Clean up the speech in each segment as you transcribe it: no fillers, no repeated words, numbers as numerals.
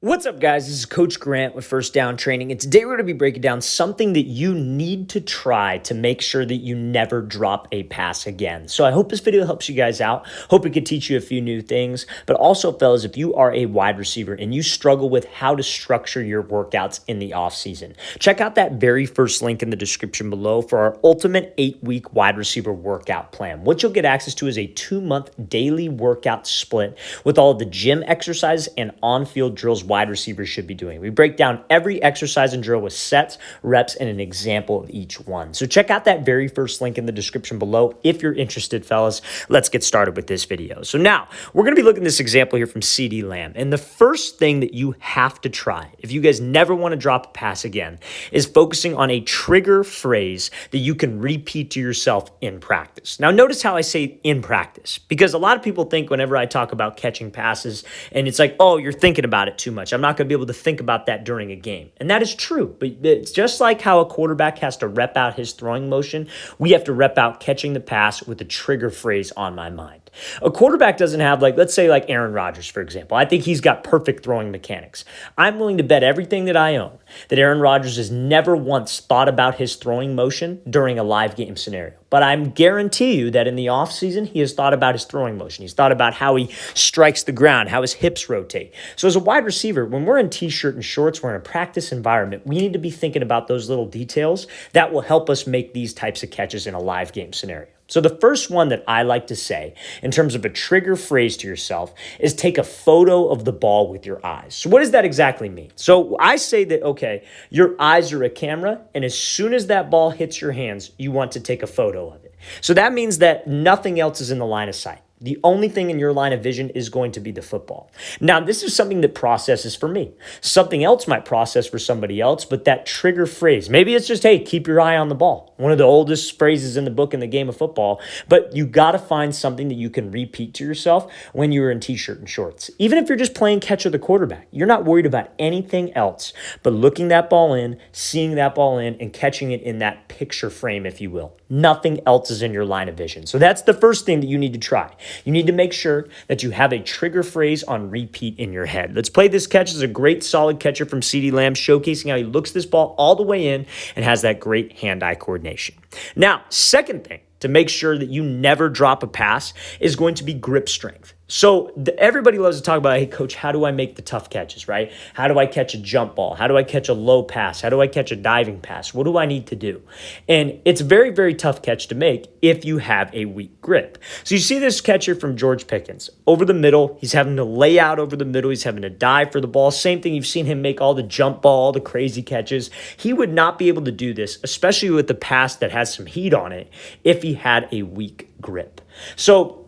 What's up, guys? This is Coach Grant with First Down Training, and today we're going to be breaking down something that you need to try to make sure that you never drop a pass again. So I hope this video helps you guys out. Hope it could teach you a few new things. But also, fellas, if you are a wide receiver and you struggle with how to structure your workouts in the offseason, check out that very first link in the description below for our ultimate 8-week wide receiver workout plan. What you'll get access to is a 2-month daily workout split with all of the gym exercises and on-field drills wide receivers should be doing. We break down every exercise and drill with sets, reps, and an example of each one. So check out that very first link in the description below if you're interested, fellas. Let's get started with this video. So now we're going to be looking at this example here from CeeDee Lamb. And the first thing that you have to try, if you guys never want to drop a pass again, is focusing on a trigger phrase that you can repeat to yourself in practice. Now notice how I say in practice, because a lot of people think whenever I talk about catching passes and it's like, oh, you're thinking about it too much. I'm not going to be able to think about that during a game. And that is true. But it's just like how a quarterback has to rep out his throwing motion, we have to rep out catching the pass with a trigger phrase on my mind. A quarterback doesn't have, let's say Aaron Rodgers, for example. I think he's got perfect throwing mechanics. I'm willing to bet everything that I own that Aaron Rodgers has never once thought about his throwing motion during a live game scenario. But I guarantee you that in the offseason, he has thought about his throwing motion. He's thought about how he strikes the ground, how his hips rotate. So as a wide receiver, when we're in t-shirt and shorts, we're in a practice environment, we need to be thinking about those little details that will help us make these types of catches in a live game scenario. So the first one that I like to say in terms of a trigger phrase to yourself is take a photo of the ball with your eyes. So what does that exactly mean? So I say that, okay, your eyes are a camera, and as soon as that ball hits your hands, you want to take a photo of it. So that means that nothing else is in the line of sight. The only thing in your line of vision is going to be the football. Now, this is something that processes for me. Something else might process for somebody else, but that trigger phrase, maybe it's just, hey, keep your eye on the ball. One of the oldest phrases in the book in the game of football, but you got to find something that you can repeat to yourself when you're in t-shirt and shorts. Even if you're just playing catch with the quarterback, you're not worried about anything else but looking that ball in, seeing that ball in, and catching it in that picture frame, if you will. Nothing else is in your line of vision. So that's the first thing that you need to try. You need to make sure that you have a trigger phrase on repeat in your head. Let's play this catch. This is a great solid catcher from CeeDee Lamb, showcasing how he looks this ball all the way in and has that great hand-eye coordination. Now, second thing to make sure that you never drop a pass is going to be grip strength. So everybody loves to talk about, hey, coach, how do I make the tough catches, right? How do I catch a jump ball? How do I catch a low pass? How do I catch a diving pass? What do I need to do? And it's a very, very tough catch to make if you have a weak grip. So you see this catcher from George Pickens. Over the middle, he's having to lay out over the middle. He's having to dive for the ball. Same thing, you've seen him make all the jump ball, all the crazy catches. He would not be able to do this, especially with the pass that has some heat on it, if he had a weak grip. So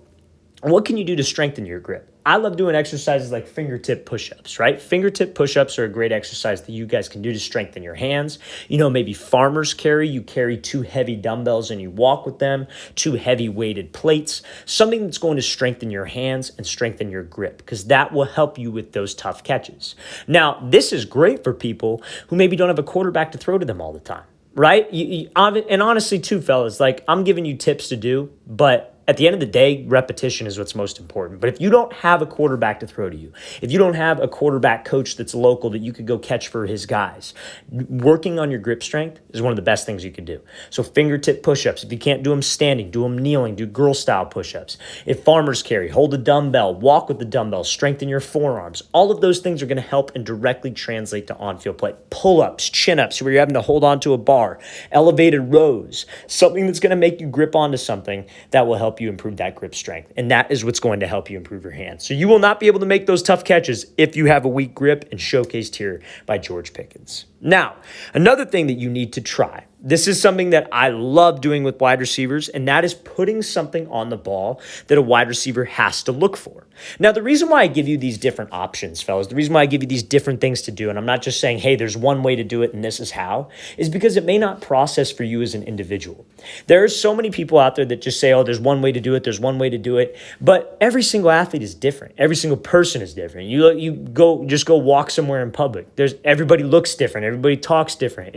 what can you do to strengthen your grip? I love doing exercises like fingertip push-ups, right? Fingertip push-ups are a great exercise that you guys can do to strengthen your hands. You know, maybe farmer's carry. You carry 2 heavy dumbbells and you walk with them, 2 heavy weighted plates, something that's going to strengthen your hands and strengthen your grip, because that will help you with those tough catches. Now, this is great for people who maybe don't have a quarterback to throw to them all the time, right? And honestly, too, fellas, I'm giving you tips to do, but at the end of the day, repetition is what's most important. But if you don't have a quarterback to throw to you, if you don't have a quarterback coach that's local that you could go catch for his guys, working on your grip strength is one of the best things you could do. So fingertip push-ups, if you can't do them standing, do them kneeling, do girl-style push-ups. If farmer's carry, hold a dumbbell, walk with the dumbbell, strengthen your forearms. All of those things are going to help and directly translate to on-field play. Pull-ups, chin-ups, where you're having to hold onto a bar, elevated rows, something that's going to make you grip onto something that will help you improve that grip strength. And that is what's going to help you improve your hands. So you will not be able to make those tough catches if you have a weak grip, and showcased here by George Pickens. Now, another thing that you need to try. This is something that I love doing with wide receivers, and that is putting something on the ball that a wide receiver has to look for. Now, the reason why I give you these different options, fellas, the reason why I give you these different things to do, and I'm not just saying, hey, there's one way to do it and this is how, is because it may not process for you as an individual. There are so many people out there that just say, oh, there's one way to do it, there's one way to do it, but every single athlete is different. Every single person is different. You go walk somewhere in public. Everybody looks different. Everybody talks different.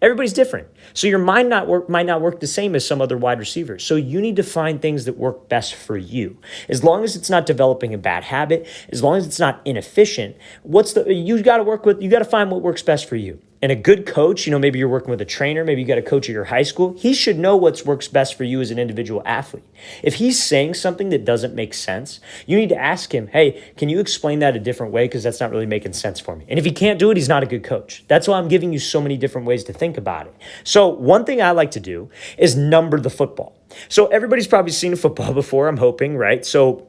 Everybody's different. So your mind might not work the same as some other wide receivers. So you need to find things that work best for you. As long as it's not developing a bad habit, as long as it's not inefficient, you got to find what works best for you. And a good coach, maybe you're working with a trainer, maybe you got a coach at your high school, he should know what works best for you as an individual athlete. If he's saying something that doesn't make sense, you need to ask him, hey, can you explain that a different way? Because that's not really making sense for me. And if he can't do it, he's not a good coach. That's why I'm giving you so many different ways to think about it. So one thing I like to do is number the football. So everybody's probably seen a football before, I'm hoping, right? So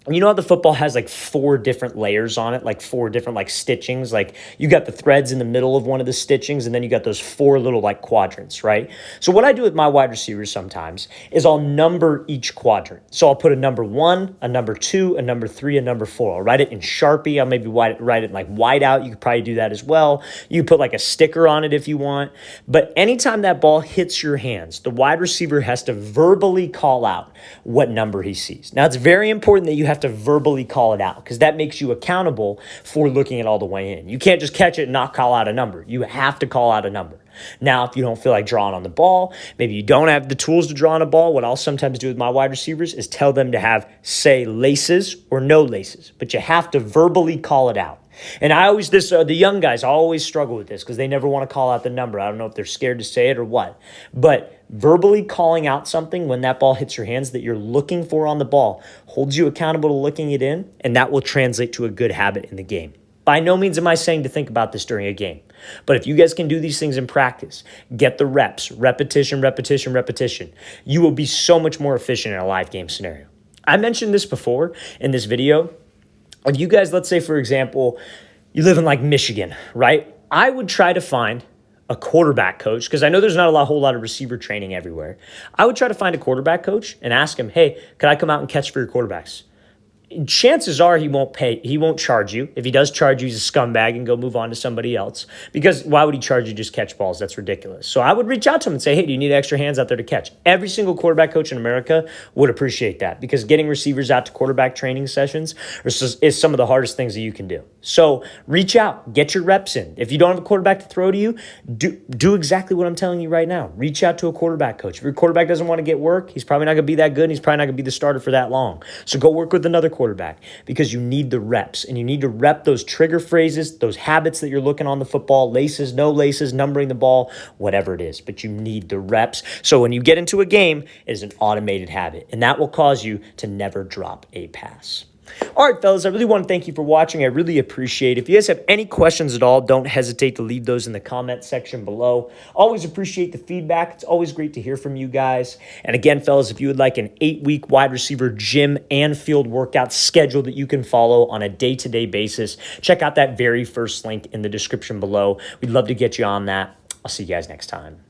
you know how the football has like 4 different layers on it, like 4 different like stitchings? Like you got the threads in the middle of one of the stitchings, and then you got those 4 little like quadrants, right? So what I do with my wide receivers sometimes is I'll number each quadrant. So I'll put a number 1, a number 2, a number 3, a number 4. I'll write it in Sharpie. I'll maybe write it in like white out. You could probably do that as well. You put like a sticker on it if you want. But anytime that ball hits your hands, the wide receiver has to verbally call out what number he sees. Now, it's very important that you have to verbally call it out because that makes you accountable for looking it all the way in. You can't just catch it and not call out a number. You have to call out a number. Now, if you don't feel like drawing on the ball, maybe you don't have the tools to draw on a ball, what I'll sometimes do with my wide receivers is tell them to say laces or no laces, but you have to verbally call it out. And the young guys always struggle with this because they never want to call out the number. I don't know if they're scared to say it or what, but verbally calling out something when that ball hits your hands that you're looking for on the ball holds you accountable to looking it in, and that will translate to a good habit in the game. By no means am I saying to think about this during a game, but if you guys can do these things in practice, get the reps, repetition, you will be so much more efficient in a live game scenario. I mentioned this before in this video. If you guys, let's say, for example, you live in like Michigan, right? I would try to find a quarterback coach because I know there's not a whole lot of receiver training everywhere. I would try to find a quarterback coach and ask him, hey, could I come out and catch for your quarterbacks? Chances are he won't charge you. If he does charge you, he's a scumbag and go move on to somebody else. Because why would he charge you just catch balls? That's ridiculous. So I would reach out to him and say, hey, do you need extra hands out there to catch? Every single quarterback coach in America would appreciate that because getting receivers out to quarterback training sessions is some of the hardest things that you can do. So reach out, get your reps in. If you don't have a quarterback to throw to you, do exactly what I'm telling you right now. Reach out to a quarterback coach. If your quarterback doesn't want to get work, he's probably not going to be that good and he's probably not going to be the starter for that long. So go work with another quarterback because you need the reps and you need to rep those trigger phrases, those habits that you're looking on the football, laces, no laces, numbering the ball, whatever it is, but you need the reps. So when you get into a game, it is an automated habit and that will cause you to never drop a pass. All right, fellas, I really want to thank you for watching. I really appreciate it. If you guys have any questions at all, don't hesitate to leave those in the comment section below. Always appreciate the feedback. It's always great to hear from you guys. And again, fellas, if you would like an 8-week wide receiver gym and field workout schedule that you can follow on a day-to-day basis, check out that very first link in the description below. We'd love to get you on that. I'll see you guys next time.